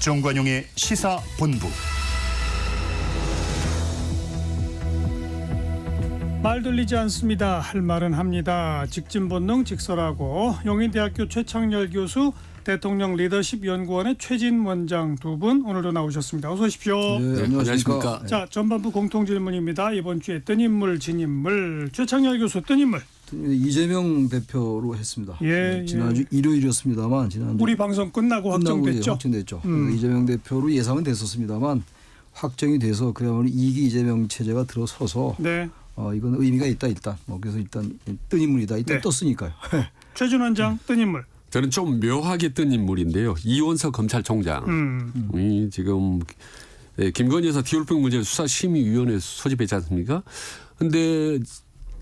박종관용의 시사본부. 말 들리지 않습니다. 할 말은 합니다. 직진본능 직설하고 용인대학교 최창렬 교수, 대통령 리더십 연구원의 최진 원장 두 분 오늘도 나오셨습니다. 어서 오십시오. 네, 안녕하십니까. 자, 전반부 공통질문입니다. 이번 주에 뜬 인물, 진 인물. 최창렬 교수 뜬 인물. 이재명 대표로 했습니다. 예, 지난주 일요일이었습니다만 지난주 우리 방송 끝나고 확정됐죠. 확정됐죠. 이재명 대표로 예상은 됐었습니다만 확정이 돼서 그야말로 2기 이재명 체제가 들어서서 네. 이건 의미가 있다 일단. 그래서 일단 뜬 인물이다. 일단 네. 떴으니까요. 최진 원장 뜬 인물. 저는 좀 묘하게 뜬 인물인데요. 이원석 검찰총장이 지금 김건희 여사 디올핑 문제 수사심의위원회 소집했지 않습니까? 근데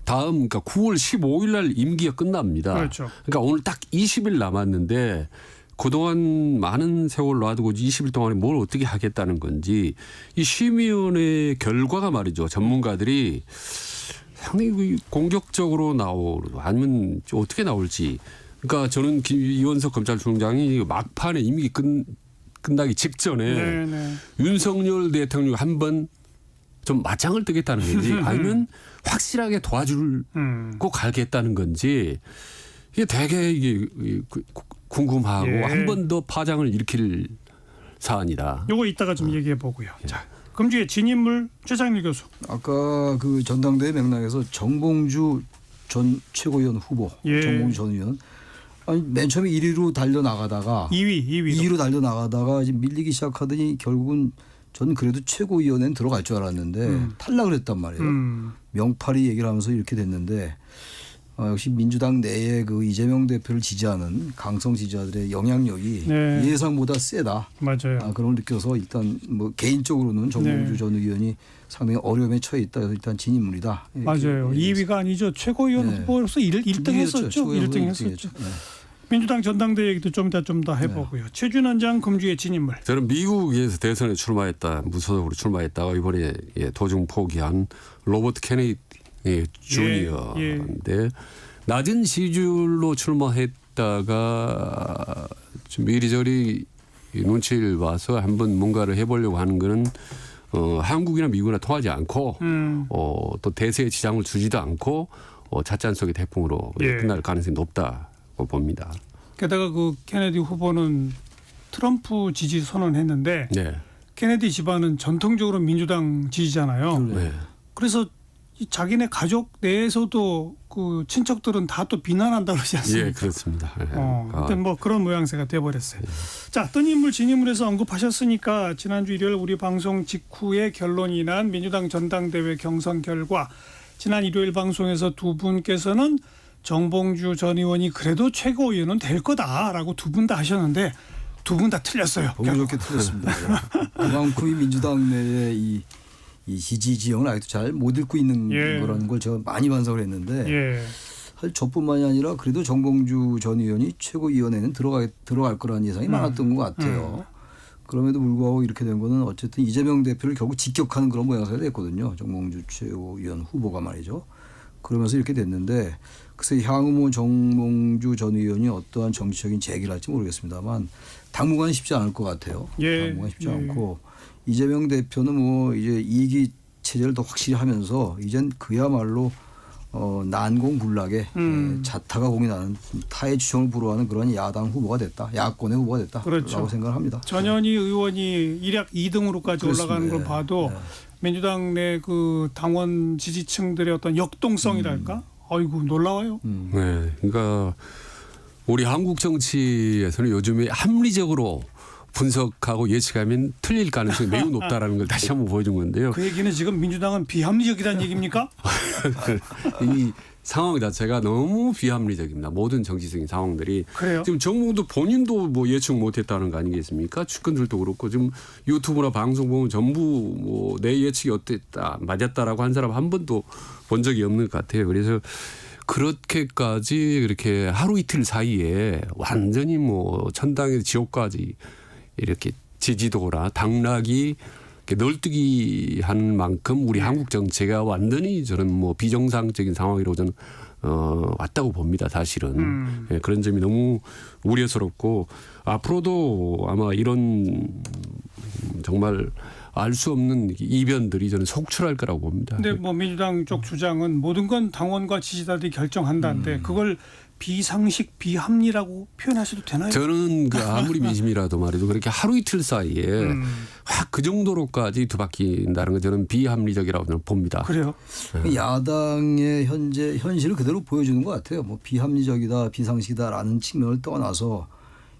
다음 그러니까 9월 15일 날 임기가 끝납니다. 그렇죠. 그러니까 오늘 딱 20일 남았는데 그동안 많은 세월 놔두고 20일 동안에 뭘 어떻게 하겠다는 건지 이 심의위원회 결과가 말이죠. 전문가들이 상당히 공격적으로 나오고 아니면 어떻게 나올지. 그러니까 저는 이원석 검찰총장이 막판에 임기 끝나기 직전에 윤석열 대통령 한번 좀 맞짱을 뜨겠다는 건지 아니면 확실하게 도와주고 가겠다는 건지 이게 되게 이게 궁금하고 예. 한 번 더 파장을 일으킬 사안이다. 요거 이따가 좀 얘기해 보고요. 자, 금주의 진 인물 최창렬 교수. 아까 그 전당대회 맥락에서 정봉주 전 최고위원 후보, 예. 정봉주 전 의원 아니 맨 처음에 1위로 달려 나가다가 2위로. 달려 나가다가 이제 밀리기 시작하더니 결국은 전 그래도 최고위원회는 들어갈 줄 알았는데 탈락을 했단 말이에요. 명팔이 얘기를 하면서 이렇게 됐는데 역시 민주당 내에 그 이재명 대표를 지지하는 강성 지지자들의 영향력이 네. 예상보다 세다. 맞아요. 그런 걸 느껴서 일단 뭐 개인적으로는 정봉주 네. 전 의원이 상당히 어려움에 처해 있다. 그래서 일단 진 인물이다. 맞아요. 2위가 아니죠. 최고위원 네. 후보로서 1등 했었죠. 1등 했었죠. 네. 민주당 전당대회 얘기도 좀 더 해보고요. 최준 원장 금주의 진 인물. 저는 미국에서 대선에 출마했다 무소속으로 출마했다가 이번에 도중 포기한 로버트 케네디 주니어인데 낮은 지지율로 출마했다가 좀 이리저리 눈치를 봐서 한번 뭔가를 해보려고 하는 거는 한국이나 미국이나 통하지 않고 또 대세에 지장을 주지도 않고 찻잔 속의 태풍으로 끝날 가능성이 높다고 봅니다. 게다가 그 케네디 후보는 트럼프 지지 선언했는데 네. 케네디 집안은 전통적으로 민주당 지지잖아요. 네. 그래서 이 자기네 가족 내에서도 그 친척들은 다 또 비난한다 그러지 않습니까? 예, 그렇습니다. 근데 뭐 그런 모양새가 돼버렸어요. 자, 뜬 인물 진 인물에서 언급하셨으니까 지난주 일요일 우리 방송 직후에 결론이 난 민주당 전당대회 경선 결과 지난 일요일 방송에서 두 분께서는 정봉주 전 의원이 그래도 최고위원은 될 거다라고 두 분 다 하셨는데 두 분 다 틀렸어요. 보기 좋게 틀렸습니다. 그만큼 민주당 내에 이 지지 지형을 아직도 잘 못 읽고 있는 거라는 걸 제가 많이 반성을 했는데 사실 저뿐만이 아니라 그래도 정봉주 전 의원이 최고위원회는 들어갈 거라는 예상이 많았던 것 같아요. 그럼에도 불구하고 이렇게 된 거는 어쨌든 이재명 대표를 결국 직격하는 그런 모양새가 됐거든요. 정봉주 최고위원 후보가 말이죠. 그러면서 이렇게 됐는데 글쎄 향후 뭐 정봉주 전 의원이 어떠한 정치적인 제기를 할지 모르겠습니다만 당분간 쉽지 않을 것 같아요. 당분간 쉽지 않고 이재명 대표는 뭐 이제 2기 체제를 더 확실히 하면서 이젠 그야말로 난공불락의 자타가 공인하는 타의 주장을 불허하는 그런 야당 후보가 됐다. 야권의 후보가 됐다라고 그렇죠. 생각을 합니다. 전현희 의원이 일약 2등으로까지 그렇습니다. 올라가는 걸 봐도 민주당 내 그 당원 지지층들의 어떤 역동성이랄까? 아이고 놀라워요. 네, 그러니까 우리 한국 정치에서는 요즘에 합리적으로 분석하고 예측하면 틀릴 가능성이 매우 높다라는 걸 다시 한번 보여준 건데요. 그 얘기는 지금 민주당은 비합리적이라는 얘기입니까? 이 상황 자체가 너무 비합리적입니다. 모든 정치적인 상황들이. 그래요? 지금 정부도 본인도 뭐 예측 못했다는 거 아니겠습니까? 측근들도 그렇고 지금 유튜브나 방송 보면 전부 뭐 내 예측이 어땠다, 맞았다라고 한 사람 한 번도 본 적이 없는 것 같아요. 그래서 그렇게까지 그렇게 하루 이틀 사이에 완전히 뭐 천당의 지옥까지 이렇게 지지도나 당락이 널뛰기 하는 만큼 우리 한국 정치가 완전히 저는 뭐 비정상적인 상황이라고 저는 왔다고 봅니다. 사실은. 그런 점이 너무 우려스럽고 앞으로도 아마 이런 정말 알 수 없는 이변들이 저는 속출할 거라고 봅니다. 근데 뭐 민주당 쪽 주장은 모든 건 당원과 지지자들이 결정한다는데 그걸 비상식 비합리라고 표현하셔도 되나요? 저는 그 아무리 민심이라도 말이죠. 그렇게 하루 이틀 사이에 확 그 정도로까지 뒤바뀐다는 건 저는 비합리적이라고 저는 봅니다. 그래요? 야당의 현재 현실을 그대로 보여주는 것 같아요. 뭐 비합리적이다, 비상식이다라는 측면을 떠나서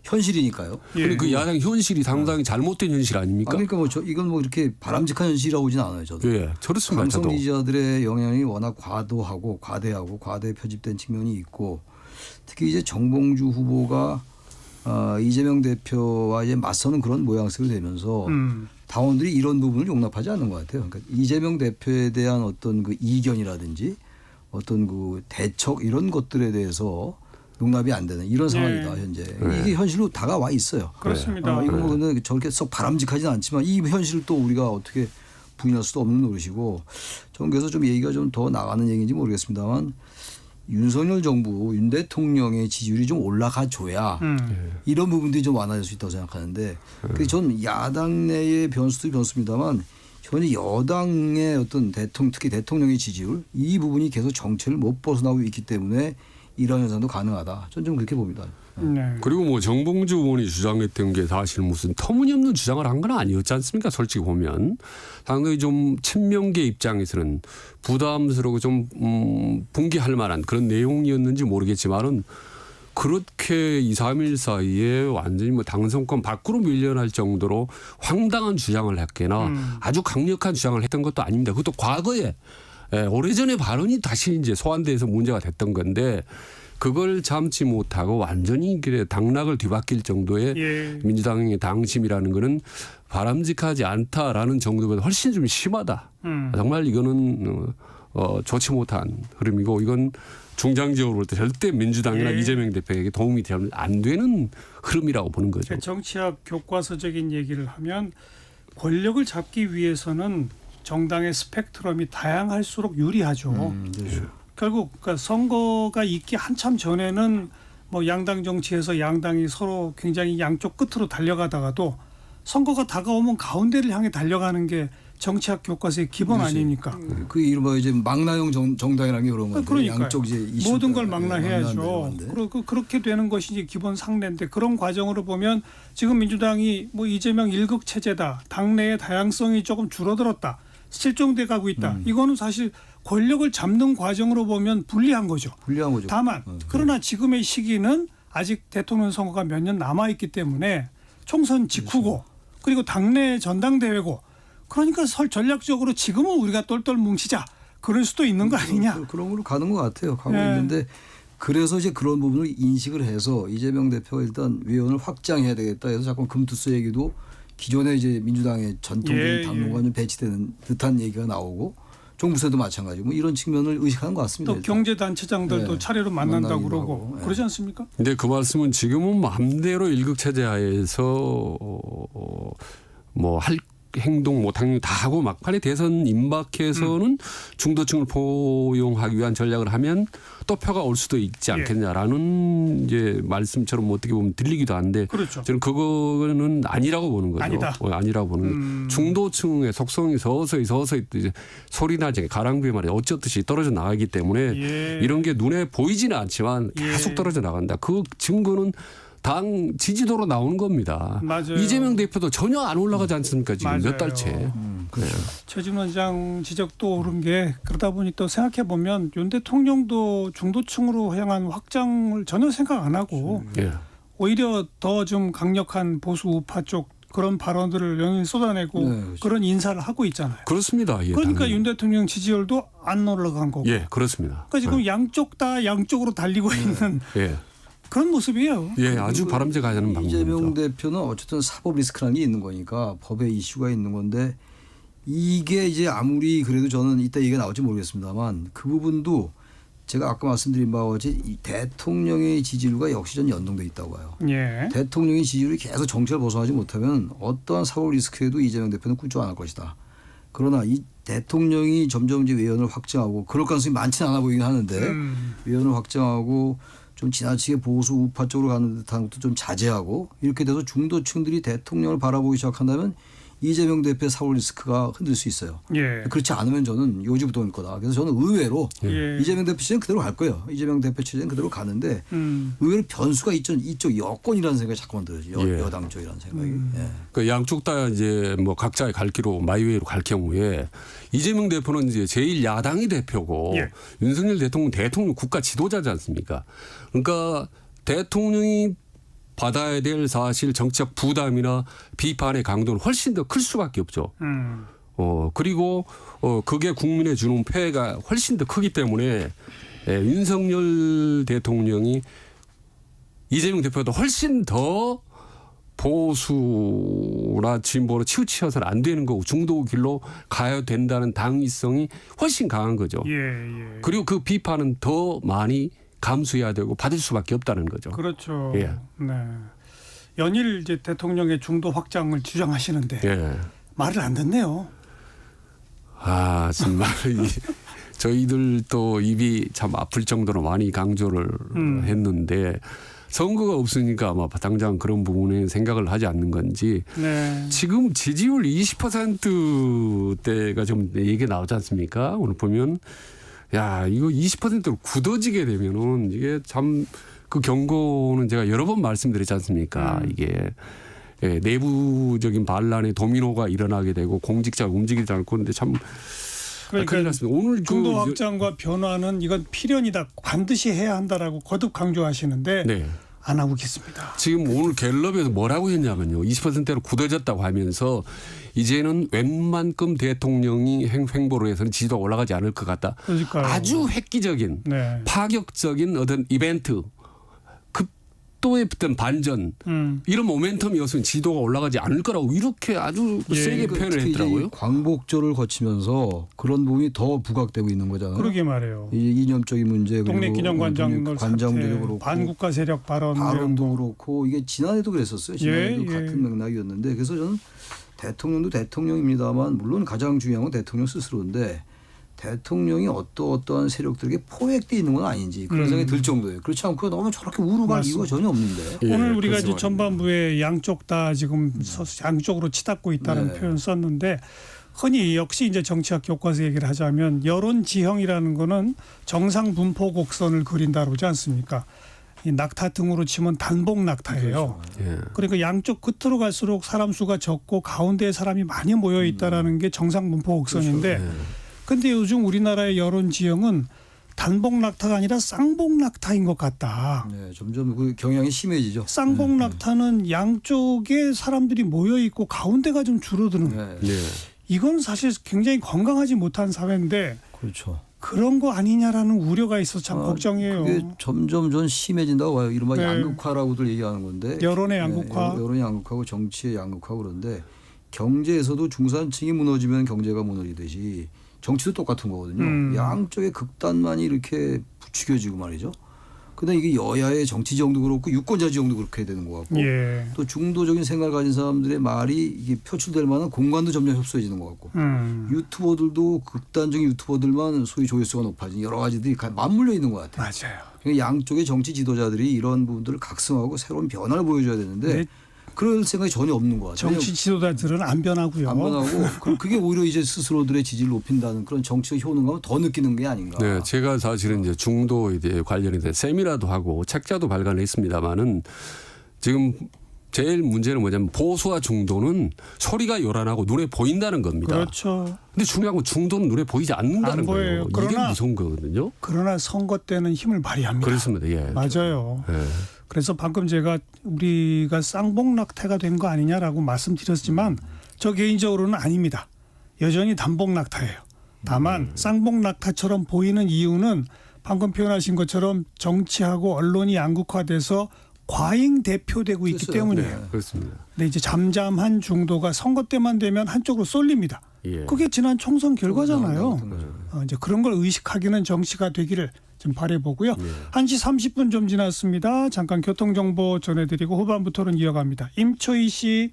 현실이니까요. 예. 그 야당 현실이 상당히 잘못된 현실 아닙니까? 그러니까 뭐 이건 뭐 이렇게 바람직한 현실이라고 보진 않아요. 저도. 예, 그렇습니다. 강성 저도. 지지자들의 영향이 워낙 과도하고 과대에 편집된 측면이 있고 특히 이제 정봉주 후보가 이재명 대표와 이제 맞서는 그런 모양새로 되면서 당원들이 이런 부분을 용납하지 않는 것 같아요. 그러니까 이재명 대표에 대한 어떤 그 이견이라든지 어떤 그 대척 이런 것들에 대해서 용납이 안 되는 이런 상황이다 현재. 이게 현실로 다가와 있어요. 그렇습니다. 이거 뭐 근데 저렇게 썩 바람직하지는 않지만 이 현실을 또 우리가 어떻게 부인할 수도 없는 노릇이고 저는 그래서 좀 얘기가 좀 더 나가는 얘기인지 모르겠습니다만 윤석열 정부 윤 대통령의 지지율이 좀 올라가 줘야 이런 부분들이 좀 완화될 수 있다고 생각하는데 그래서 전 야당 내의 변수도 변수입니다만 현재 여당의 어떤 특히 대통령의 지지율 이 부분이 계속 정체를 못 벗어나고 있기 때문에 이런 현상도 가능하다. 저는 좀 그렇게 봅니다. 네. 그리고 뭐 정봉주 의원이 주장했던 게 사실 무슨 터무니없는 주장을 한 건 아니었지 않습니까? 솔직히 보면 상당히 좀 친명계 입장에서는 부담스러워 좀 분개할 만한 그런 내용이었는지 모르겠지만은 그렇게 2, 3일 사이에 완전히 뭐 당선권 밖으로 밀려날 정도로 황당한 주장을 했거나 아주 강력한 주장을 했던 것도 아닙니다. 그것도 과거에 오래전에 발언이 다시 이제 소환돼서 문제가 됐던 건데 그걸 참지 못하고 완전히 당락을 뒤바뀔 정도의 민주당의 당심이라는 거는 바람직하지 않다라는 정도보다 훨씬 좀 심하다. 정말 이거는 좋지 못한 흐름이고 이건 중장기적으로 볼 때 절대 민주당이나 이재명 대표에게 도움이 되면 안 되는 흐름이라고 보는 거죠. 정치학 교과서적인 얘기를 하면 권력을 잡기 위해서는 정당의 스펙트럼이 다양할수록 유리하죠. 결국 그러니까 선거가 있기 한참 전에는 뭐 양당 정치에서 양당이 서로 굉장히 양쪽 끝으로 달려가다가도 선거가 다가오면 가운데를 향해 달려가는 게 정치학 교과서의 기본 아닙니까? 그 이른바 이제 망나형 정당이라는 게 그런 건데 그러니까요. 양쪽 이제 모든 걸 망라해야죠. 그렇게 되는 것이 이제 기본 상례인데 그런 과정으로 보면 지금 민주당이 뭐 이재명 일극 체제다, 당내의 다양성이 조금 줄어들었다, 실종돼 가고 있다. 이거는 사실 권력을 잡는 과정으로 보면 불리한 거죠. 불리한 거죠. 다만 그러나 지금의 시기는 아직 대통령 선거가 몇 년 남아 있기 때문에 총선 직후고 그리고 당내 전당대회고 그러니까 전략적으로 지금은 우리가 똘똘 뭉치자 그럴 수도 있는 거 아니냐. 그런 걸로 가는 것 같아요. 가고 있는데 그래서 이제 그런 부분을 인식을 해서 이재명 대표가 일단 위원을 확장해야 되겠다 해서 자꾸 금투수 얘기도 기존에 이제 민주당의 전통적인 당론과 좀 배치되는 듯한 얘기가 나오고 종부세도 마찬가지고 뭐 이런 측면을 의식하는 것 같습니다. 또 경제단체장들도 차례로 만난다고 그러고 그러지 않습니까? 근데 그 말씀은 지금은 마음대로 일극체제 하에서 뭐 할 행동 뭐 당연히 다 하고 막판에 대선 임박해서는 중도층을 포용하기 위한 전략을 하면 또 표가 올 수도 있지 않겠냐라는 이제 말씀처럼 어떻게 보면 들리기도 한데 그렇죠. 저는 그거는 아니라고 보는 거죠. 아니다. 아니라고 보는 거죠. 중도층의 속성이 서서히 이제 소리나지 가랑비에 말이야 어쩌듯이 떨어져 나가기 때문에 이런 게 눈에 보이지는 않지만 계속 떨어져 나간다. 그 증거는 당 지지도로 나오는 겁니다. 맞아요. 이재명 대표도 전혀 안 올라가지 않습니까? 지금 맞아요. 몇 달째. 그렇죠. 최진 원장 지적도 옳은 게 그러다 보니 또 생각해 보면 윤 대통령도 중도층으로 향한 확장을 전혀 생각 안 하고 오히려 더 좀 강력한 보수 우파 쪽 그런 발언들을 연일 쏟아내고 그렇죠. 그런 인사를 하고 있잖아요. 그렇습니다. 예, 그러니까 당연히. 윤 대통령 지지율도 안 올라간 거고. 예, 그렇습니다. 그러니까 지금 양쪽 다 양쪽으로 달리고 있는 예, 그런 모습이에요. 예, 아주 바람직하지 않은 이재명 방법이죠. 대표는 어쨌든 사법 리스크라는 게 있는 거니까 법의 이슈가 있는 건데 이게 이제 아무리 그래도 저는 이따 얘기가 나올지 모르겠습니다만 그 부분도 제가 아까 말씀드린 바와 같이 이 대통령의 지지율과 역시 전 연동돼 있다고 봐요. 예. 대통령의 지지율이 계속 정체를 벗어나지 못하면 어떠한 사법 리스크에도 이재명 대표는 굴조 안 할 것이다. 그러나 이 대통령이 점점 이제 외연을 확장하고 그럴 가능성이 많지는 않아 보이긴 하는데 외연을 확장하고 좀 지나치게 보수 우파 쪽으로 가는 듯한 것도 좀 자제하고 이렇게 돼서 중도층들이 대통령을 바라보기 시작한다면 이재명 대표의 사고 리스크가 흔들 수 있어요. 예. 그렇지 않으면 저는 요지부동일 거다. 그래서 저는 의외로 예. 이재명 대표 취재는 그대로 갈 거예요. 이재명 대표 취재는 그대로 가는데 의외로 변수가 이쪽 여권이라는 생각이 자꾸만 들어요. 여당 쪽이라는 생각이. 예. 그 양쪽 다 이제 뭐 각자의 갈 길로 마이웨이로 갈 경우에 이재명 대표는 이제 제1야당이 대표고 예. 윤석열 대통령 국가 지도자지 않습니까? 그러니까 대통령이 받아야 될 사실 정치적 부담이나 비판의 강도는 훨씬 더 클 수밖에 없죠. 그리고 그게 국민에 주는 폐해가 훨씬 더 크기 때문에 윤석열 대통령이 이재명 대표도 훨씬 더 보수나 진보로 치우치어서는 안 되는 거고 중도 길로 가야 된다는 당위성이 훨씬 강한 거죠. 예. 그리고 그 비판은 더 많이 감수해야 되고 받을 수밖에 없다는 거죠. 그렇죠. 예. 네. 연일 이제 대통령의 중도 확장을 주장하시는데 예. 말을 안 듣네요. 아 정말 저희들도 입이 참 아플 정도로 많이 강조를 했는데 선거가 없으니까 아마 당장 그런 부분에 생각을 하지 않는 건지 네. 지금 지지율 20%대가 좀 얘기 나오지 않습니까? 오늘 보면 야 이거 20%로 굳어지게 되면은 이게 참 그 경고는 제가 여러 번 말씀드렸지 않습니까? 이게 내부적인 반란의 도미노가 일어나게 되고 공직자가 움직이지 않고 그런데 참 그러니까 큰일 났습니다. 오늘 중도 확장과 변화는 이건 필연이다. 반드시 해야 한다라고 거듭 강조하시는데 네. 안 하고 있습니다. 지금 오늘 갤럽에서 뭐라고 했냐면요. 20%로 굳어졌다고 하면서 이제는 웬만큼 대통령이 행보로 해서는 지지도가 올라가지 않을 것 같다. 그러니까요. 아주 획기적인 네. 파격적인 어떤 이벤트 급도의 어떤 반전 이런 모멘텀이었으면 지지도가 올라가지 않을 거라고 이렇게 아주 세게 표현을 특히 이제 했더라고요. 이 광복절을 거치면서 그런 부분이 더 부각되고 있는 거잖아요. 그러게 말이에요. 이 이념적인 문제 동네 기념관장 관장 문제도 그렇고 반국가 세력 발언도 그렇고 이게 지난해도 그랬었어요. 지난해도 같은 맥락이었는데 그래서 저는 대통령도 대통령입니다만 물론 가장 중요한 건 대통령 스스로인데 대통령이 어떠한 세력들에게 포획되어 있는 건 아닌지 그런 생각이 들 정도예요. 그렇지 않고 너무 저렇게 우르갈 이유가 전혀 없는데. 오늘 예, 우리가 이제 그렇습니다. 전반부에 양쪽 다 지금 양쪽으로 치닫고 있다는 네. 표현 썼는데 흔히 역시 이제 정치학 교과서 얘기를 하자면 여론 지형이라는 거는 정상 분포 곡선을 그린다 그러지 않습니까? 이 낙타 등으로 치면 단복 낙타예요. 예. 그러니까 양쪽 끝으로 갈수록 사람 수가 적고 가운데에 사람이 많이 모여 있다라는 게 정상 분포 곡선인데 예. 근데 요즘 우리나라의 여론 지형은 단복 낙타가 아니라 쌍복 낙타인 것 같다. 네, 점점 그 경향이 심해지죠. 쌍복 낙타는 양쪽에 사람들이 모여 있고 가운데가 좀 줄어드는. 네. 예. 이건 사실 굉장히 건강하지 못한 사회인데 그렇죠. 그런 거 아니냐라는 우려가 있어서 참 걱정이에요. 그게 점점 전 심해진다고 봐요. 이른바 네. 양극화라고들 얘기하는 건데. 여론의 양극화. 네, 여론의 양극화고 정치의 양극화고 그런데 경제에서도 중산층이 무너지면 경제가 무너지듯이 정치도 똑같은 거거든요. 양쪽의 극단만이 이렇게 부추겨지고 말이죠. 근데 이게 여야의 정치 지형도 그렇고 유권자 지형도 그렇게 되는 것 같고 예. 또 중도적인 생각을 가진 사람들의 말이 이게 표출될 만한 공간도 점점 협소해지는 것 같고 유튜버들도 극단적인 유튜버들만 소위 조회수가 높아진 여러 가지들이 맞물려 있는 것 같아요. 맞아요. 그러니까 양쪽의 정치 지도자들이 이런 부분들을 각성하고 새로운 변화를 보여줘야 되는데 네. 그럴 생각이 전혀 없는 것 같아요. 정치 지도자들은 안 변하고요. 안 변하고 그게 오히려 이제 스스로들의 지지를 높인다는 그런 정치적 효능감을 더 느끼는 게 아닌가. 네, 제가 사실은 이제 중도에 대해 관련해서 세미나도 하고 책자도 발간했습니다만은 지금 제일 문제는 뭐냐면 보수와 중도는 소리가 요란하고 눈에 보인다는 겁니다. 그렇죠. 근데 중요한 건 중도는 눈에 보이지 않는다는 안 보여요. 거예요. 이게 그러나 무서운 거거든요. 그러나 선거 때는 힘을 발휘합니다. 그렇습니다. 예. 맞아요. 예. 그래서 방금 제가 우리가 쌍복 낙타가 된 거 아니냐라고 말씀드렸지만 저 개인적으로는 아닙니다. 여전히 단복 낙타예요. 다만 쌍복 낙타처럼 보이는 이유는 방금 표현하신 것처럼 정치하고 언론이 양극화돼서 과잉 대표되고 있기 됐어요. 때문이에요. 네. 그렇습니다. 근데 이제 잠잠한 중도가 선거 때만 되면 한쪽으로 쏠립니다. 예. 그게 지난 총선 결과잖아요. 같은 거죠. 이제 그런 걸 의식하기는 정치가 되기를 좀 바라보고요. 예. 1시 30분 좀 지났습니다. 잠깐 교통정보 전해드리고 후반부 토론 이어갑니다. 임초희 씨.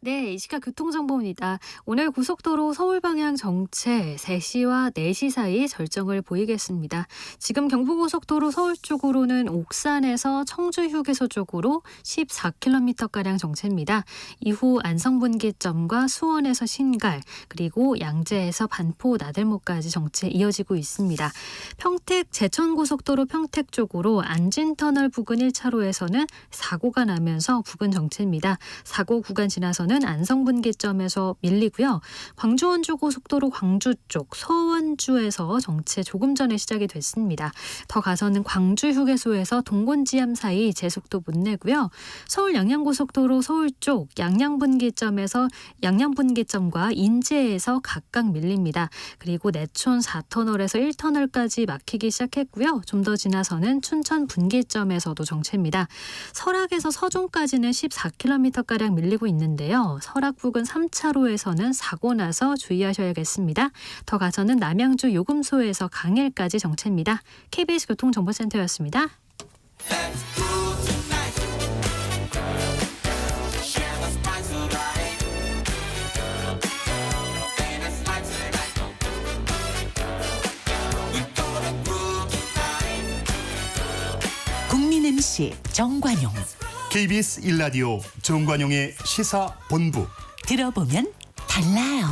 네, 이 시각 교통정보입니다. 오늘 고속도로 서울 방향 정체 3시와 4시 사이 절정을 보이겠습니다. 지금 경부고속도로 서울 쪽으로는 옥산에서 청주 휴게소 쪽으로 14km가량 정체입니다. 이후 안성분기점과 수원에서 신갈, 그리고 양재에서 반포 나들목까지 정체 이어지고 있습니다. 평택 제천고속도로 평택 쪽으로 안진터널 부근 1차로에서는 사고가 나면서 부근 정체입니다. 사고 구간 지나서는 안성분기점에서 밀리고요. 광주원주고속도로 광주 쪽 서원주에서 정체 조금 전에 시작이 됐습니다. 더 가서는 광주 휴게소에서 동곤지암 사이 제속도 못 내고요. 서울 양양고속도로 서울 쪽 양양분기점에서 양양분기점과 인제에서 각각 밀립니다. 그리고 내촌 4터널에서 1터널까지 막히기 시작했고요. 좀 더 지나서는 춘천 분기점에서도 정체입니다. 설악에서 서종까지는 14km가량 밀리고 있는데요. 설악 부근 3차로에서는 사고 나서 주의하셔야겠습니다. 더 가서는 남양주 요금소에서 강일까지 정체입니다. KBS 교통정보센터였습니다. 국민 MC 정관용. KBS 1라디오 정관용의 시사본부. 들어보면 달라요.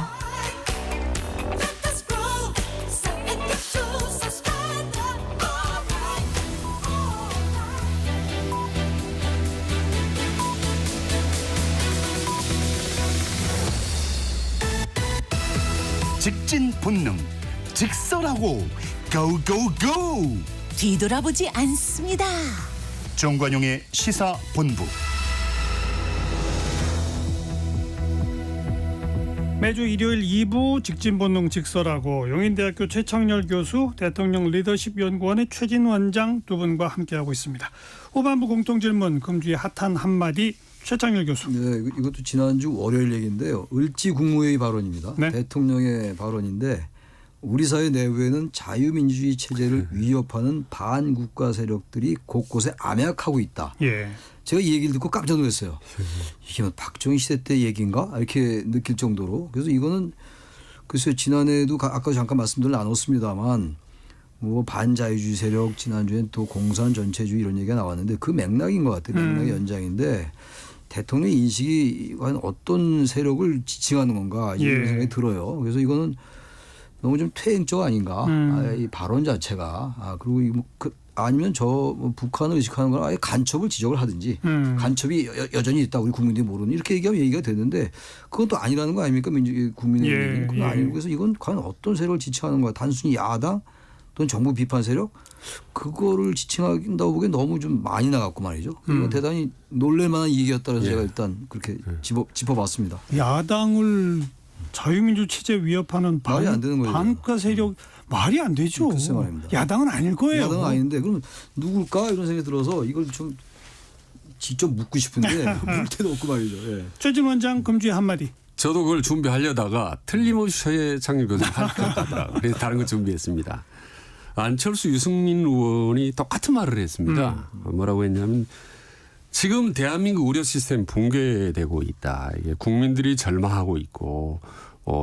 직진 본능, 직설하고 고고고. 뒤돌아보지 않습니다. 정관용의 시사본부. 매주 일요일 2부 직진본능 직설하고 용인대학교 최창렬 교수, 대통령 리더십 연구원의 최진 원장 두 분과 함께하고 있습니다. 후반부 공통질문 금주의 핫한 한마디 최창렬 교수. 네, 이것도 지난주 월요일 얘기인데요. 을지 국무회의 발언입니다. 네. 대통령의 발언인데 우리 사회 내부에는 자유민주주의 체제를 위협하는 반국가 세력들이 곳곳에 암약하고 있다. 예. 제가 이 얘기를 듣고 깜짝 놀랐어요. 이게 뭐 박정희 시대 때 얘기인가? 이렇게 느낄 정도로. 그래서 이거는 글쎄요. 지난해에도 아까 잠깐 말씀들 나눴습니다만 뭐 반자유주의 세력, 지난주엔 또 공산 전체주의 이런 얘기가 나왔는데 그 맥락인 것 같아요. 맥락의 연장인데 대통령의 인식이 과연 어떤 세력을 지칭하는 건가 이런 생각이 들어요. 그래서 이거는 너무 좀 퇴행적 아닌가 이 발언 자체가. 그리고 뭐 아니면 뭐 북한을 의식하는 건 아예 간첩을 지적을 하든지 간첩이 여전히 있다 우리 국민들이 모르는 이렇게 얘기하면 얘기가 되는데 그건 또 아니라는 거 아닙니까? 국민의 얘기는 그건 아니고 그래서 이건 과연 어떤 세력을 지칭하는 거야? 단순히 야당 또는 정부 비판 세력 그거를 지칭한다고 보기엔 너무 좀 많이 나갔고 말이죠. 이건 대단히 놀랄만한 얘기였다 그래서 제가 일단 그렇게 짚어봤습니다. 야당을 자유민주 체제 위협하는 말이 안 되는 거예요. 반국가 세력 말이 안 되죠. 글쎄 말입니다. 야당은 아닐 거예요. 야당은 아닌데 그럼 누굴까 이런 생각이 들어서 이걸 좀 직접 묻고 싶은데 물 데도 없고 말이죠. 예. 최진 원장 금주의 한마디. 저도 그걸 준비하려다가 틀림없이 최창렬 교수님 할 것 같더라고요. 그래서 다른 거 준비했습니다. 안철수 유승민 의원이 똑같은 말을 했습니다. 뭐라고 했냐면 지금 대한민국 의료 시스템 붕괴되고 있다. 이게 국민들이 절망하고 있고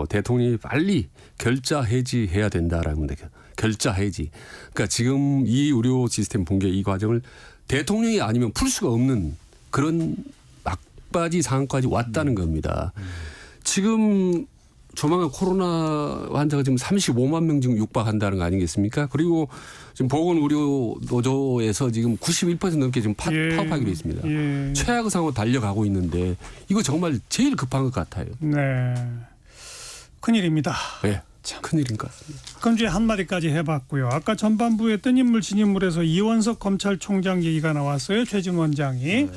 대통령이 빨리 결자 해지해야 된다라고 합니다. 결자 해지. 그러니까 지금 이 의료 시스템 붕괴 이 과정을 대통령이 아니면 풀 수가 없는 그런 막바지 상황까지 왔다는 겁니다. 지금 조만간 코로나 환자가 지금 35만 명 지금 육박한다는 거 아니겠습니까? 그리고 지금 보건의료 노조에서 지금 91% 넘게 지금 파업하기로 했습니다. 최악의 상황으로 달려가고 있는데 이거 정말 제일 급한 것 같아요. 네, 큰일입니다. 네, 큰일인 것 같습니다. 금주의 한마디까지 해봤고요. 아까 전반부에 뜬 인물 진인물에서 이원석 검찰총장 얘기가 나왔어요. 최진 원장이.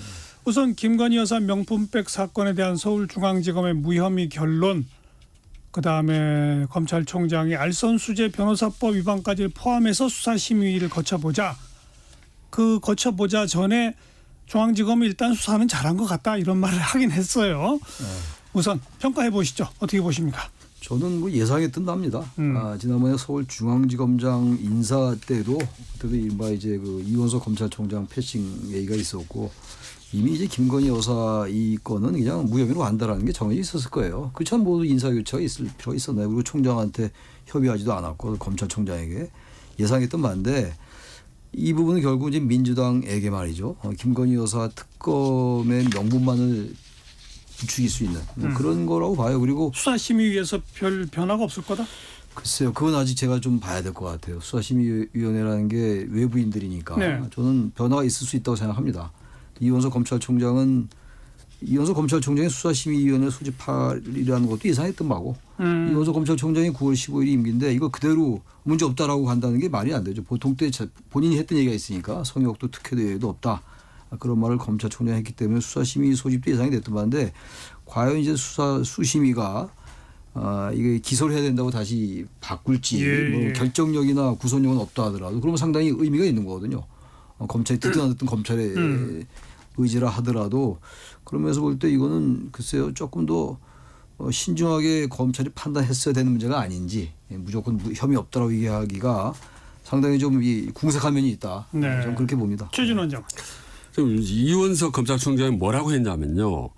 우선 김건희 여사 명품백 사건에 대한 서울중앙지검의 무혐의 결론, 그다음에 검찰총장이 알선수재 변호사법 위반까지 포함해서 수사심의를 거쳐보자. 거쳐보자 전에 중앙지검이 일단 수사는 잘한 것 같다 이런 말을 하긴 했어요. 우선 평가해 보시죠. 어떻게 보십니까? 저는 뭐 예상했던 답니다. 지난번에 서울중앙지검장 인사 때도 그때도 이른바 이제 그 이원석 검찰총장 패싱 얘기가 있었고 이미 이제 김건희 여사 이 건은 그냥 무혐의로 간다라는 게 정해져 있었을 거예요. 그 참 모두 인사교체가 있을 필요가 있었나요? 그리고 총장한테 협의하지도 않았고 검찰총장에게 예상했던 바인데 이 부분은 결국 이제 민주당에게 말이죠. 김건희 여사 특검의 명분만을 부추길 수 있는 그런 거라고 봐요. 그리고 수사심의위에서 별 변화가 없을 거다. 글쎄요. 그건 아직 제가 좀 봐야 될 것 같아요. 수사심의위원회라는 게 외부인들이니까 네. 저는 변화가 있을 수 있다고 생각합니다. 이원석 검찰총장의 수사심의위원회 소집하리라는 것도 예상했던 바고 이원석 검찰총장이 9월 15일이 임기인데 이거 그대로 문제 없다라고 간다는 게 말이 안 되죠. 보통 때 본인이 했던 얘기가 있으니까 성역도 특혜도 없다. 그런 말을 검찰총장이 했기 때문에 수사심의 소집도 예상이 됐던 바인데 과연 이제 수심위가 이게 기소를 해야 된다고 다시 바꿀지 뭐 결정력이나 구속력은 없다 하더라도 그러면 상당히 의미가 있는 거거든요. 검찰이 듣든 안 듣든 검찰의 의지라 하더라도 그러면서 볼 때 이거는 글쎄요 조금 더 신중하게 검찰이 판단했어야 되는 문제가 아닌지 무조건 혐의 없다라고 얘기하기가 상당히 좀 궁색한 면이 있다. 네. 좀 그렇게 봅니다. 최진원 원장. 이원석 검찰총장이 뭐라고 했냐면요.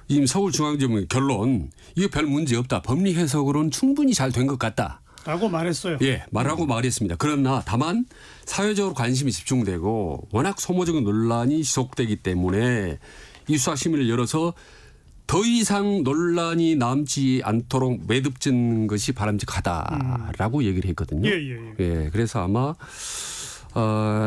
지금 서울중앙지검의 결론 이게 별 문제 없다. 법리 해석으로는 충분히 잘 된 것 같다. 라고 말했어요. 예, 말하고 말했습니다. 그러나 다만 사회적으로 관심이 집중되고 워낙 소모적인 논란이 지속되기 때문에 이 수사심의를 열어서 더 이상 논란이 남지 않도록 매듭짓는 것이 바람직하다라고 얘기를 했거든요. 예, 그래서 아마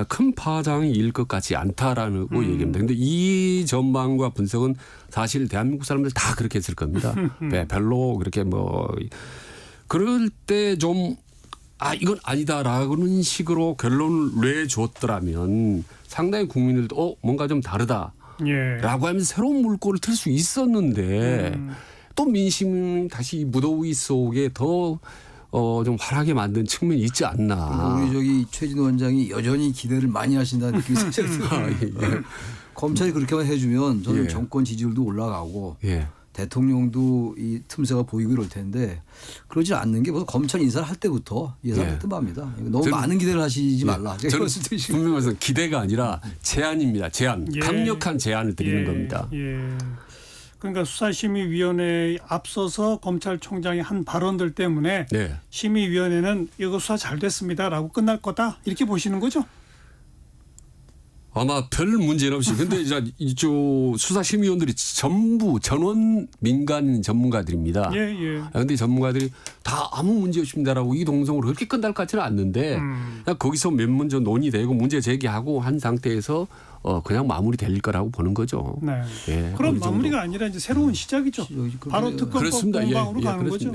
큰 파장이 일 것 같지 않다라는 얘기입니다. 그런데 이 전망과 분석은 사실 대한민국 사람들 다 그렇게 했을 겁니다. 네, 별로 그렇게 뭐 그럴 때 좀 이건 아니다라는 식으로 결론을 내줬더라면 상당히 국민들도 뭔가 좀 다르다라고 하면서 새로운 물꼬를 틀 수 있었는데 또 민심은 다시 무더위 속에 더 좀 활하게 만든 측면이 있지 않나. 우리 저기 최진호 원장이 여전히 기대를 많이 하신다는 느낌이 살짝 들어요. 검찰이 그렇게만 해주면 저는 정권 지지율도 올라가고 대통령도 이 틈새가 보이고 이럴 텐데 그러지 않는 게 벌써 검찰 인사를 할 때부터 예상했던 바입니다. 너무 많은 기대를 하시지 말라. 저는 분명히 말해서 기대가 아니라 제안입니다. 제안. 강력한 제안을 드리는 겁니다. 그러니까 수사심의위원회에 앞서서 검찰총장이 한 발언들 때문에 심의위원회는 이거 수사 잘 됐습니다라고 끝날 거다 이렇게 보시는 거죠? 아마 별 문제는 없이. 근데 이쪽 수사심의위원들이 전부 전원 민간 전문가들입니다. 그런데 전문가들이 다 아무 문제 없습니다라고 이동성으로 그렇게 끝날 것 같지는 않는데 그냥 거기서 몇 문제 논의되고 문제 제기하고 한 상태에서 그냥 마무리될 거라고 보는 거죠. 그럼 마무리가 아니라 이제 새로운 시작이죠. 바로 특검법 공방으로 가는 거죠.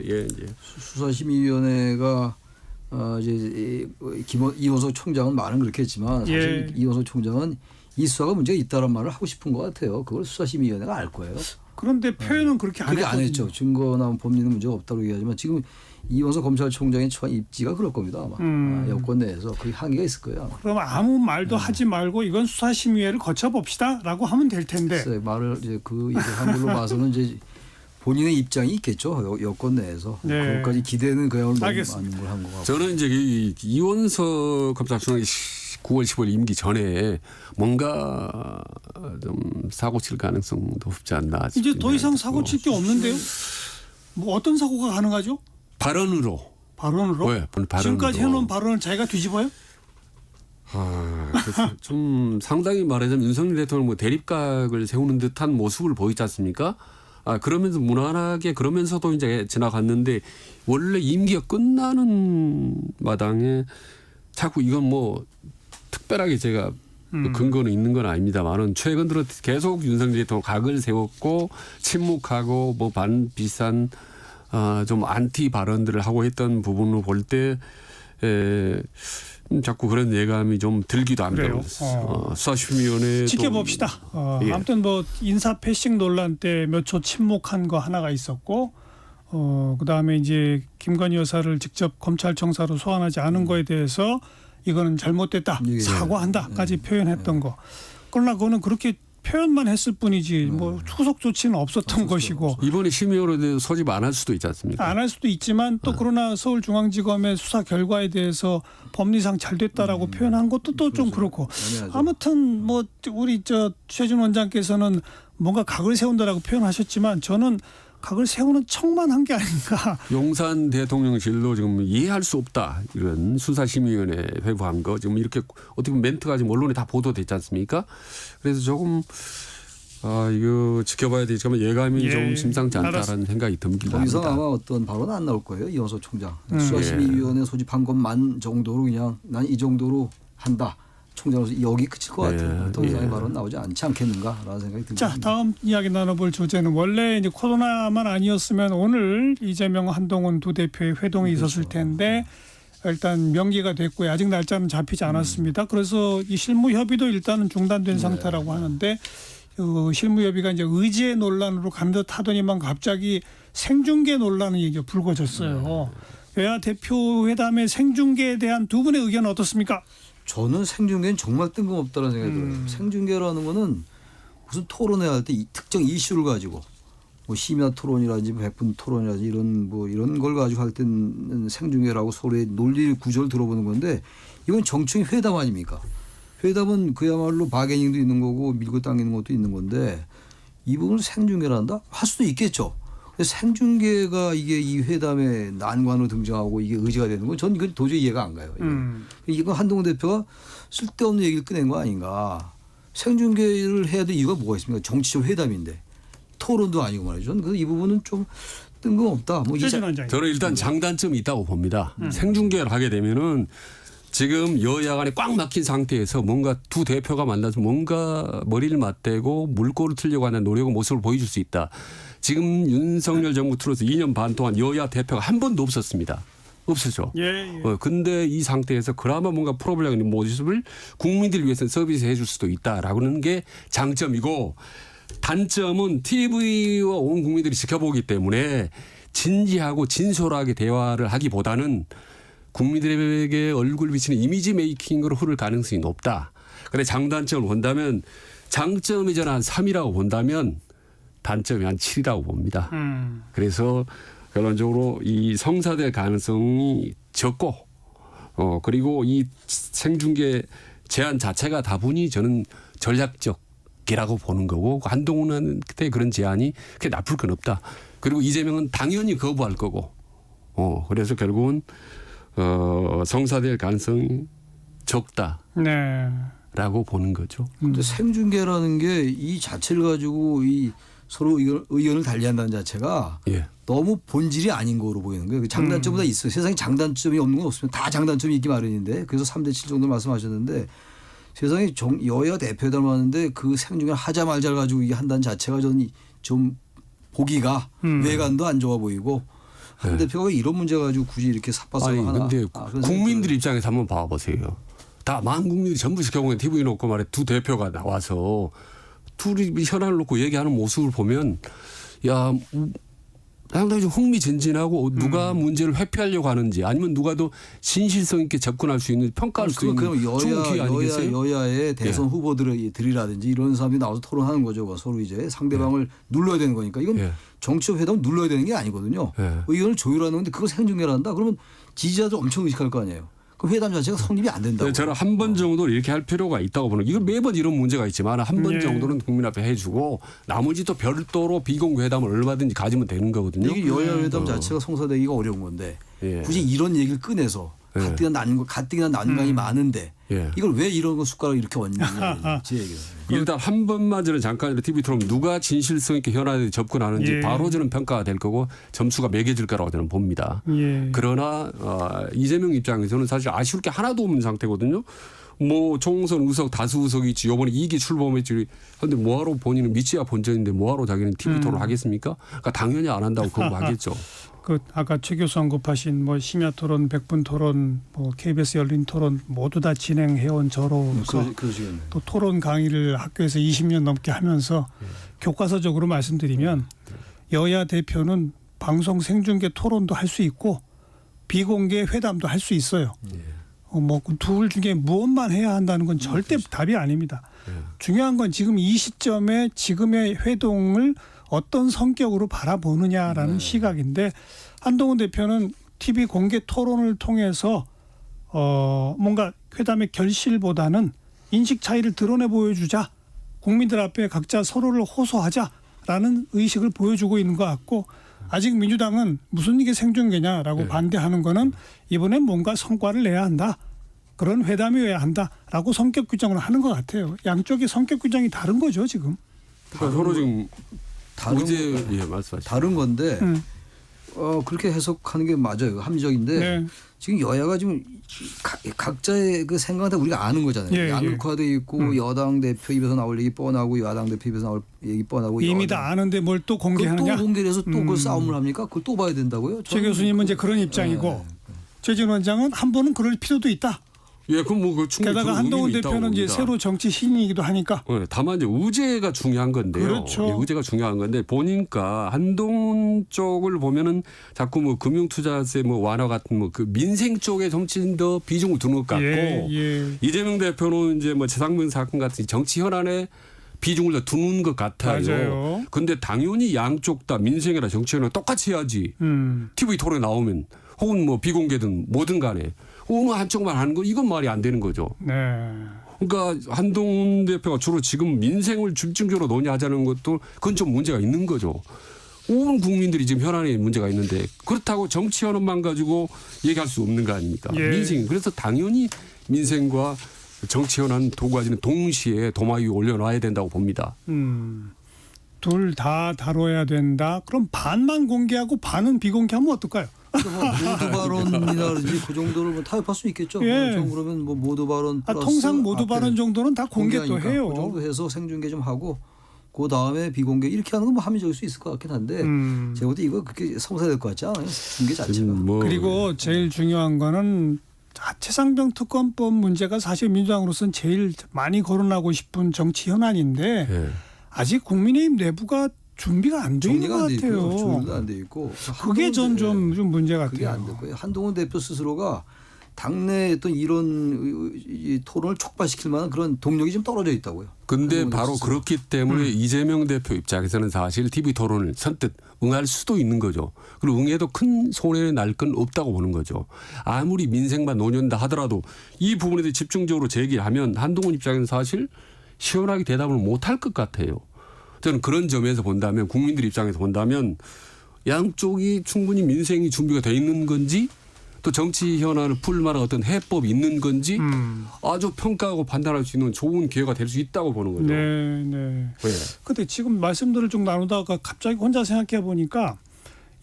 수사심의위원회가 이제 이원석 총장은 말은 그렇게 했지만 사실 이원석 총장은 이 수사가 문제가 있다는 말을 하고 싶은 것 같아요. 그걸 수사심의위원회가 알 거예요. 그런데 표현은 그렇게 안 했죠. 증거나 법리는 문제가 없다고 얘기하지만 지금 이원석 검찰총장의 처한 입지가 그럴 겁니다. 아마 여권 내에서 그 항의가 있을 거예요. 그럼 아무 말도 하지 말고 이건 수사심의회를 거쳐봅시다라고 하면 될 텐데. 말을 이제 그 얘기한 걸로 봐서는 이제 본인의 입장이 있겠죠. 여권 내에서. 그것까지 기대는 그야말로 너무 많은 걸 한 것 같고. 저는 이제 이원석 검찰총장이 9월 15일 임기 전에 뭔가 좀 사고 칠 가능성도 없지 않나. 이제 더 이상 사고 칠 게 없는데요. 뭐 어떤 사고가 가능하죠? 발언으로. 네, 발언으로. 지금까지 해놓은 발언을 자기가 뒤집어요? 좀 상당히 말하자면 윤석열 대통령 뭐 대립각을 세우는 듯한 모습을 보이지 않습니까? 그러면서 무난하게 그러면서도 이제 지나갔는데 원래 임기가 끝나는 마당에 자꾸 이건 뭐 특별하게 제가 근거는 있는 건 아닙니다만은 최근 들어 계속 윤석열 대통령 각을 세웠고 침묵하고 뭐 비슷한 좀 안티 발언들을 하고 했던 부분을 볼 때 자꾸 그런 예감이 좀 들기도 합니다. 수사심의위원회 지켜봅시다. 아무튼 뭐 인사 패싱 논란 때 몇 초 침묵한 거 하나가 있었고 그다음에 이제 김건희 여사를 직접 검찰청사로 소환하지 않은 거에 대해서 이거는 잘못됐다. 사과한다까지 표현했던 거. 그러나 그거는 그렇게 표현만 했을 뿐이지 뭐 후속 조치는 없었던 것이고 이번에 심의원에 대해서 소집 안 할 수도 있지 않습니까? 안 할 수도 있지만 또 그러나 서울중앙지검의 수사 결과에 대해서 법리상 잘 됐다라고 표현한 것도 또 좀 그렇고 애매하죠. 아무튼 뭐 우리 최준 원장께서는 뭔가 각을 세운다라고 표현하셨지만 저는 각을 세우는 척만 한 게 아닌가. 용산 대통령실도 지금 이해할 수 없다 이런 수사심의위원회 회부한 거 지금 이렇게 어떻게 보면 멘트가 지금 언론에 다 보도됐지 않습니까? 그래서 조금 이거 지켜봐야 되지만 예감이 예, 좀 심상치 않다라는 알았습니다. 생각이 듭니다. 거기서 아마 어떤 발언은 안 나올 거예요. 이원석 총장. 수사심의위원회 소집한 것만 정도로 그냥 난 이 정도로 한다. 총장으로서 여기 끝일 것 같아요. 더 이상의 발언 나오지 않지 않겠는가라는 생각이 듭니다. 자, 다음 이야기 나눠볼 주제는 원래 이제 코로나만 아니었으면 오늘 이재명, 한동훈 두 대표의 회동이 있었을 텐데 일단 명기가 됐고요. 아직 날짜는 잡히지 않았습니다. 그래서 이 실무 협의도 일단은 중단된 상태라고 하는데 실무 협의가 이제 의제 논란으로 간 듯 하더니만 갑자기 생중계 논란이 이제 불거졌어요. 여야 대표 회담의 생중계에 대한 두 분의 의견은 어떻습니까? 저는 생중계는 정말 뜬금없다는 생각이 들어요. 생중계라는 거는 무슨 토론회 할 때 특정 이슈를 가지고 뭐 심야 토론이라든지 100분 토론이라든지 이런 걸 가지고 할 때는 생중계라고 서로의 논리 구조를 들어보는 건데 이건 정치인 회담 아닙니까? 회담은 그야말로 바게닝도 있는 거고 밀고 당기는 것도 있는 건데 이 부분을 생중계를 한다? 할 수도 있겠죠. 생중계가 이게 이 회담의 난관으로 등장하고 이게 의지가 되는 건 저는 이건 도저히 이해가 안 가요. 이거 한동훈 대표가 쓸데없는 얘기를 꺼낸 거 아닌가. 생중계를 해야 될 이유가 뭐가 있습니까? 정치적 회담인데 토론도 아니고 말이죠. 그래서 이 부분은 좀 뜬금없다. 뭐 저는 일단 장단점이 있다고 봅니다. 생중계를 하게 되면은 지금 여야 간에 꽉 막힌 상태에서 뭔가 두 대표가 만나서 뭔가 머리를 맞대고 물꼬를 틀려고 하는 노력과 모습을 보여줄 수 있다. 지금 윤석열 정부 들어서 2년 반 동안 여야 대표가 한 번도 없었습니다. 없었죠. 예. 근데 이 상태에서 그나마 뭔가 풀어보려고 하는 모습을 국민들을 위해서 서비스해 줄 수도 있다라는 게 장점이고 단점은 TV와 온 국민들이 지켜보기 때문에 진지하고 진솔하게 대화를 하기보다는 국민들에게 얼굴 비치는 이미지 메이킹으로 흐를 가능성이 높다. 그런데 장단점을 본다면 장점이 저는 한 3이라고 본다면 단점이 한 7이라고 봅니다. 그래서 결론적으로 이 성사될 가능성이 적고 그리고 이 생중계 제안 자체가 다분히 저는 전략적이라고 보는 거고 한동훈한테 그런 제안이 그렇게 나쁠 건 없다. 그리고 이재명은 당연히 거부할 거고 그래서 결국은 성사될 가능성이 적다라고 보는 거죠. 근데 생중계라는 게 이 자체를 가지고 이 서로 의견을 달리한다는 자체가 너무 본질이 아닌 거로 보이는 거예요. 장단점보다 있어요. 세상에 장단점이 없는 건 없으면 다 장단점이 있기 마련인데 그래서 3대 7 정도 말씀하셨는데 세상에 여야 대표회담을 하는데 그 생중계를 하자 말자를 가지고 이게 한다는 자체가 저는 좀 보기가 외관도 안 좋아 보이고 한 대표가 왜 이런 문제 가지고 굳이 이렇게 삿바싸고 하나. 근데 국민들 입장에서 한번 봐보세요. 다 만 국민들이 전부 경우에 TV 놓고 말해 두 대표가 나와서 둘이 현안을 놓고 얘기하는 모습을 보면 상당히 좀 흥미진진하고 누가 문제를 회피하려고 하는지 아니면 누가 더 진실성 있게 접근할 수 있는 평가할 수 있는 좋은 기회 아니겠어요? 여야의 대선 후보들이라든지 이런 사람들이 나와서 토론하는 거죠. 서로 이제 상대방을 눌러야 되는 거니까 이건 정치적 회담 눌러야 되는 게 아니거든요. 의견을 조율하는 건데 그걸 생중계를 한다? 그러면 지지자들 엄청 의식할 거 아니에요. 그 회담 자체가 성립이 안 된다고. 저는 한 번 정도 이렇게 할 필요가 있다고 보는. 이건 매번 이런 문제가 있지만 한 번 정도는 국민 앞에 해주고 나머지 또 별도로 비공개 회담을 얼마든지 가지면 되는 거거든요. 이게 여야 회담 자체가 성사되기가 어려운 건데 굳이 이런 얘기를 꺼내서 가뜩이나 난관이 많은데 이걸 왜 이런 거 숟가락을 이렇게 얹는지 제 얘기예요. 일단 한 번만 저는 잠깐 TV 틀어보면 누가 진실성 있게 현안에 접근하는지 바로 저는 평가가 될 거고 점수가 매겨질 거라고 저는 봅니다. 그러나 이재명 입장에서는 사실 아쉬울 게 하나도 없는 상태거든요. 뭐 총선 의석 다수 의석이 있지 이번에 2기 출범했지 그런데 뭐하러 본인은 미취학 본전인데 뭐하러 자기는 TV 토론 하겠습니까? 그러니까 당연히 안 한다고 거부하겠죠. 그 아까 최 교수 언급하신 뭐 심야 토론, 100분 토론, 뭐 KBS 열린 토론 모두 다 진행해온 저로서 또 토론 강의를 학교에서 20년 넘게 하면서 교과서적으로 말씀드리면 여야 대표는 방송 생중계 토론도 할 수 있고 비공개 회담도 할 수 있어요. 둘 중에 무엇만 해야 한다는 건 절대 답이 아닙니다. 중요한 건 지금 이 시점에 지금의 회동을 어떤 성격으로 바라보느냐라는 시각인데 한동훈 대표는 TV 공개 토론을 통해서 뭔가 회담의 결실보다는 인식 차이를 드러내 보여주자, 국민들 앞에 각자 서로를 호소하자라는 의식을 보여주고 있는 것 같고, 아직 민주당은 무슨 이게 생중계냐라고 반대하는 거는 이번엔 뭔가 성과를 내야 한다, 그런 회담이어야 한다라고 성격 규정을 하는 것 같아요. 양쪽의 성격 규정이 다른 거죠 지금. 그러니까 서로 지금 말씀하시죠. 다른 건데 그렇게 해석하는 게 맞아요. 합리적인데 네. 지금 여야가 지금 각자의 그 생각은 다 우리가 아는 거잖아요. 양극화돼 있고 여당 대표 입에서 나올 얘기 뻔하고 야당 대표 입에서 나올 얘기 뻔하고 이미 다 아는데 뭘 또 공개하느냐. 또 공개를 해서 또 그걸 싸움을 합니까? 그걸 또 봐야 된다고요? 최 교수님은 이제 그런 입장이고 최진 원장은 한 번은 그럴 필요도 있다. 예, 그럼 뭐 충분히 게다가 한동훈 대표는 이제 새로 정치 신인이기도 하니까. 다만 이제 의제가 중요한 건데요. 그렇죠. 예, 의제가 중요한 건데 보니까 한동훈 쪽을 보면은 자꾸 뭐 금융투자세 뭐 완화 같은 뭐 그 민생 쪽에 정치인 더 비중을 두는 것 같고 이재명 대표는 이제 뭐 최상병 사건 같은 정치 현안에 비중을 더 두는 것 같아요. 맞아요. 근데 당연히 양쪽 다 민생이나 정치 현안 똑같이 해야지. TV 토론에 나오면 혹은 뭐 비공개든 뭐든 간에 어느 한쪽만 하는 거 이건 말이 안 되는 거죠. 네. 그러니까 한동훈 대표가 주로 지금 민생을 집중적으로 논의하자는 것도 그건 좀 문제가 있는 거죠. 온 국민들이 지금 현안에 문제가 있는데 그렇다고 정치 현안만 가지고 얘기할 수 없는 거 아닙니까? 민생. 그래서 당연히 민생과 정치 현안 두 가지는 동시에 도마 위에 올려놔야 된다고 봅니다. 둘 다 다뤄야 된다. 그럼 반만 공개하고 반은 비공개하면 어떨까요? 모두 발언이라든지 그 정도를 뭐 타협할 수 있겠죠. 그러면 뭐 모두 발언 플러스 통상 모두 발언 정도는 다 공개 또 해요. 그 정도 해서 생중계 좀 하고 그 다음에 비공개 이렇게 하는 건 뭐 합리적일 수 있을 것 같긴 한데 제가 볼 때 이거 그렇게 성사될 것 같지 않아요. 중계 자체가. 그리고 제일 중요한 거는 최상병 특검법 문제가 사실 민주당으로서는 제일 많이 거론하고 싶은 정치 현안인데 아직 국민의힘 내부가 준비가 안 돼 있는 것 같아요. 준비도 안 돼 있고. 그게 좀 문제 같아요. 그게 안 될 거예요. 한동훈 대표 스스로가 당내 어떤 이런 이 토론을 촉발시킬 만한 그런 동력이 좀 떨어져 있다고요. 근데 바로 그렇기 때문에 이재명 대표 입장에서는 사실 TV 토론을 선뜻 응할 수도 있는 거죠. 그리고 응해도 큰 손해를 날 건 없다고 보는 거죠. 아무리 민생만 논의한다 하더라도 이 부분에 대해 집중적으로 제기하면 한동훈 입장에서는 사실 시원하게 대답을 못할 것 같아요. 저는 그런 점에서 본다면 국민들 입장에서 본다면 양쪽이 충분히 민생이 준비가 돼 있는 건지 또 정치 현안을 풀 만한 어떤 해법이 있는 건지 아주 평가하고 판단할 수 있는 좋은 기회가 될 수 있다고 보는 거죠. 네. 근데 지금 말씀들을 좀 나누다가 갑자기 혼자 생각해 보니까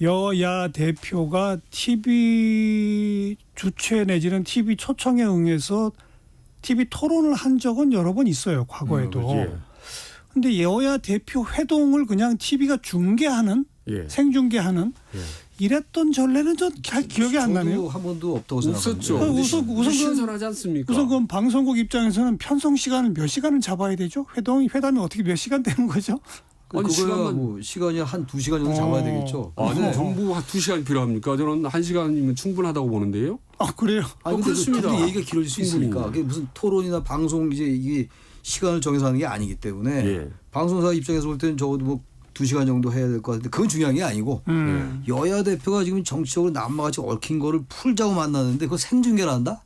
여야 대표가 TV 주최 내지는 TV 초청에 응해서 TV 토론을 한 적은 여러 번 있어요. 과거에도. 근데 여야 대표 회동을 그냥 TV가 중계하는 생중계하는 이랬던 전례는 좀 잘 기억이 안 나네요. 한 번도 없다고 생각합니다. 없었죠. 우선 신선하지 않습니까? 우선 그럼 방송국 입장에서는 편성 시간을 몇 시간을 잡아야 되죠? 회담이 어떻게 몇 시간 되는 거죠? 아니, 그거야 뭐 시간이 한 2시간 정도 잡아야 되겠죠. 아니 전부 한 2시간 필요합니까? 저는 1시간이면 충분하다고 보는데요. 아 그래요? 아니 근데 그렇습니다. 얘기가 길어질 수 있으니까 그게 무슨 토론이나 방송 이게 시간을 정해서 하는 게 아니기 때문에 방송사 입장에서 볼 때는 적어도 뭐 2시간 정도 해야 될 것 같은데 그건 중요한 게 아니고 여야 대표가 지금 정치적으로 남마같이 얽힌 거를 풀자고 만나는데 그거 생중계를 한다?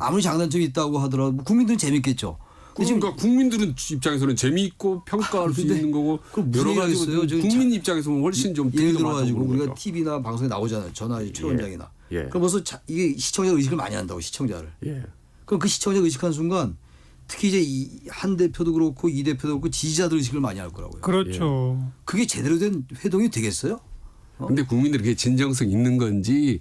아무리 장단점이 있다고 하더라도 뭐 국민들은 재밌겠죠. 그러니까 국민들은 입장에서는 재미있고 평가할 수 있는 거고 여러 가지 국민 입장에서는 훨씬 좀 예를 들어가지고 우리가 TV나 방송에 나오잖아요. 전화 최원장이나. 그럼 벌써 이게 시청자 의식을 많이 한다고 시청자를. 그럼 그 시청자 의식한 순간 특히 이제 한 대표도 그렇고 이 대표도 그렇고 지지자들 의식을 많이 할 거라고요. 그렇죠. 그게 제대로 된 회동이 되겠어요? 근데 국민들이 그게 진정성 있는 건지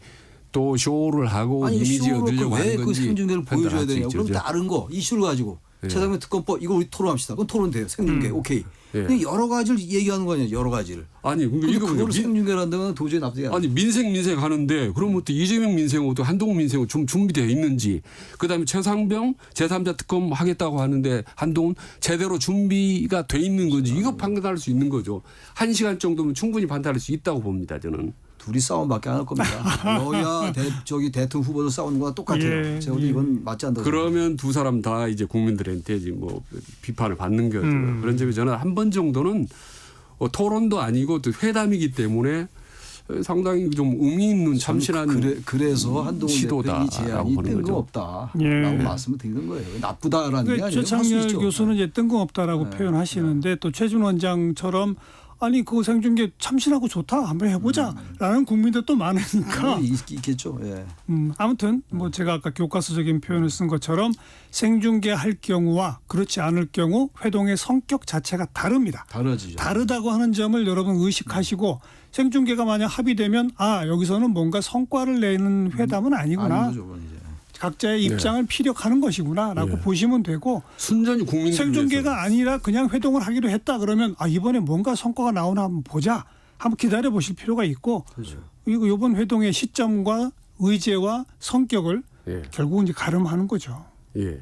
또 쇼를 하고 이미지 얻으려고 하는 건지 왜 그 생중계를 보여줘야 되냐고. 그럼 다른 거 이슈를 가지고 최상병 특검법 이거 우리 토론합시다. 그건 토론돼요. 생중계 오케이. 근데 여러 가지를 얘기하는 거 아니에요. 여러 가지를. 아니 그러니까 그거를 생중계를 한다면 도저히 납득이 안 돼요. 아니 민생 하는데 그러면 또 이재명 민생하고 또 한동훈 민생하고 좀 준비되어 있는지 그다음에 최상병 제3자 특검 하겠다고 하는데 한동훈 제대로 준비가 돼 있는 건지 이거 판단할 수 있는 거죠. 1시간 정도면 충분히 판단할 수 있다고 봅니다. 저는. 둘이 싸움밖에 안 할 겁니다. 여야 저기 대통령 후보도 싸우는 거와 똑같아요. 예, 제가 볼 때 이건 맞지 않다. 그러면 두 사람 다 이제 국민들한테 이제 뭐 비판을 받는 거죠. 그런 점에 저는 한 번 정도는 토론도 아니고 또 회담이기 때문에 상당히 좀 의미 있는 참신한 그래서 한동훈 시도다라고 대표 이 제안이 보는 거죠. 뜬금없다라고 예. 말씀을 드리는 거예요. 나쁘다라는 게 그러니까 아니에요. 최창렬 교수는 이제 뜬금없다라고 표현하시는데 또 최준 원장처럼 아니 그거 생중계 참신하고 좋다 한번 해보자라는 국민들도 많으니까 있겠죠. 예. 아무튼 뭐 제가 아까 교과서적인 표현을 쓴 것처럼 생중계 할 경우와 그렇지 않을 경우 회동의 성격 자체가 다릅니다. 다르지죠. 다르다고 하는 점을 여러분 의식하시고 생중계가 만약 합의되면 여기서는 뭔가 성과를 내는 회담은 아니구나. 아닌 거죠, 그건 이제. 각자의 입장을 피력하는 것이구나라고 보시면 되고 순전히 국민들 생중계가 아니라 그냥 회동을 하기로 했다 그러면 이번에 뭔가 성과가 나오나 한번 보자. 한번 기다려 보실 필요가 있고 그렇죠. 이번 회동의 시점과 의제와 성격을 결국은 이제 가름하는 거죠. 예.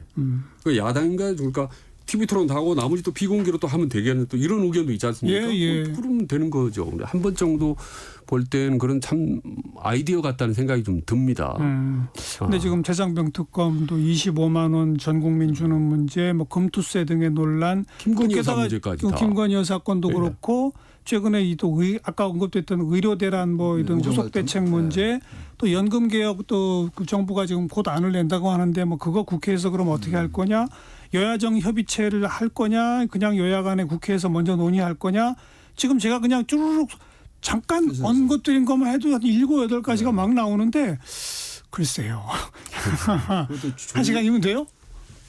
그 야당인가 그러니까 TV 토론 하고 나머지 또 비공개로 또 하면 되겠는 또 이런 의견도 있지 않습니까? 그러면 되는 거죠. 한 번 정도 볼 때는 그런 참 아이디어 같다는 생각이 좀 듭니다. 근데 지금 최상병 특검도 25만 원 전 국민 주는 문제, 뭐 금투세 등의 논란, 김건희 여사 문제까지 다. 김건희 여사 건도 그렇고 최근에 또 아까 언급됐던 의료 대란 뭐 이런 후속 대책 문제, 또 연금 개혁 또 그 정부가 지금 곧 안을 낸다고 하는데 뭐 그거 국회에서 그럼 어떻게 할 거냐? 여야정 협의체를 할 거냐? 그냥 여야 간에 국회에서 먼저 논의할 거냐? 지금 제가 그냥 쭈루룩 잠깐 언급드린 것만 해도 한 7, 8가지가 막 나오는데 글쎄요. 한 시간이면 돼요?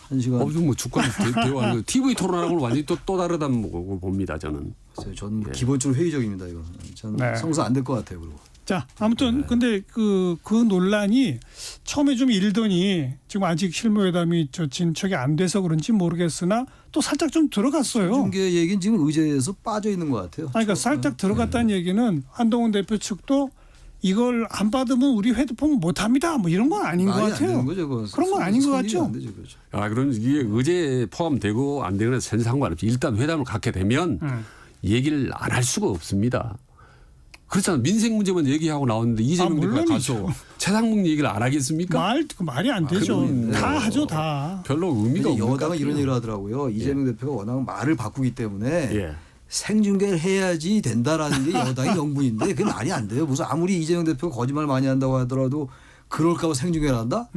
한 시간. 뭐 주권 대화 TV 토론하고는 완전히 또 다르다는 걸 봅니다. 저는. 저는 기본적으로 회의적입니다. 이거. 저는 성사 안 될 것 같아요. 그리고. 자, 아무튼 근데 그 논란이 처음에 좀 일더니 지금 아직 실무회담이 진척이 안 돼서 그런지 모르겠으나 또 살짝 좀 들어갔어요. 중계 얘기는 지금 의제에서 빠져 있는 것 같아요. 그러니까 살짝 들어갔다는 얘기는 한동훈 대표 측도 이걸 안 받으면 우리 회담 못합니다. 뭐 이런 건 아닌 것 같아요. 거죠, 그런 건 아닌 것 같죠. 그렇죠. 그럼 이게 의제에 포함되고 안 되거나 전혀 상관없지. 일단 회담을 갖게 되면 얘기를 안 할 수가 없습니다. 그렇잖아요. 민생 문제만 얘기하고 나오는데 이재명 대표가 가서 최상목 얘기를 안 하겠습니까? 말이 안 되죠. 다 하죠, 다. 별로 의미가 없는 것 여당은 같아요. 이런 얘기를 하더라고요. 이재명 대표가 워낙 말을 바꾸기 때문에 생중계를 해야지 된다라는 게 여당의 명분인데 그게 말이 안 돼요. 무슨 아무리 이재명 대표가 거짓말 많이 한다고 하더라도 그럴까 봐 생중계를 한다?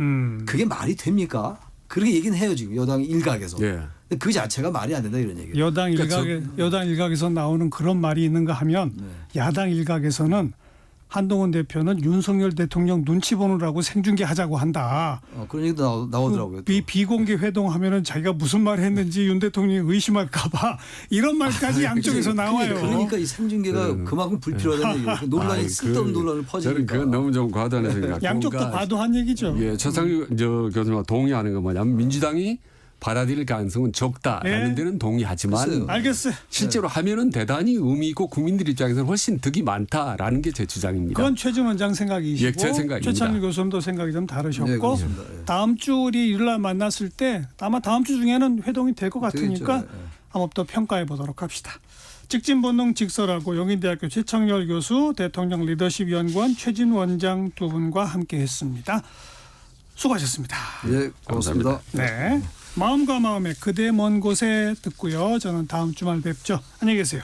그게 말이 됩니까? 그렇게 얘기는 해요 지금 여당 일각에서. 근데 그 자체가 말이 안 된다 이런 얘기예요. 여당 일각에서 나오는 그런 말이 있는가 하면 야당 일각에서는 한동훈 대표는 윤석열 대통령 눈치 보느라고 생중계 하자고 한다. 그런 얘기도 나오더라고요. 비공개 회동하면은 자기가 무슨 말을 했는지 윤 대통령이 의심할까봐 이런 말까지 양쪽에서 나와요. 그러니까 이 생중계가 그만큼 불필요하다는 얘기예요. 논란이 쓸데없는 논란을 퍼지니까. 저는 그건 너무 좀 과도하다는 생각. 양쪽도 과도한 얘기죠. 최상규 교수님과 동의하는 건 뭐냐면 민주당이 받아들일 가능성은 적다라는 데는 동의하지만 알겠어요. 실제로 하면은 대단히 의미 있고 국민들 입장에서는 훨씬 득이 많다라는 게 제 주장입니다. 그건 최준 원장 생각이시고 제 생각입니다. 최창렬 교수님도 생각이 좀 다르셨고 네, 다음 주 우리 일요일 만났을 때 아마 다음 주 중에는 회동이 될 것 같으니까 한번 또 평가해 보도록 합시다. 직진본능 직설하고 용인대학교 최창렬 교수, 대통령 리더십 연구원 최진 원장 두 분과 함께했습니다. 수고하셨습니다. 네, 고맙습니다. 네. 마음과 마음의 그대 먼 곳에 듣고요. 저는 다음 주말 뵙죠. 안녕히 계세요.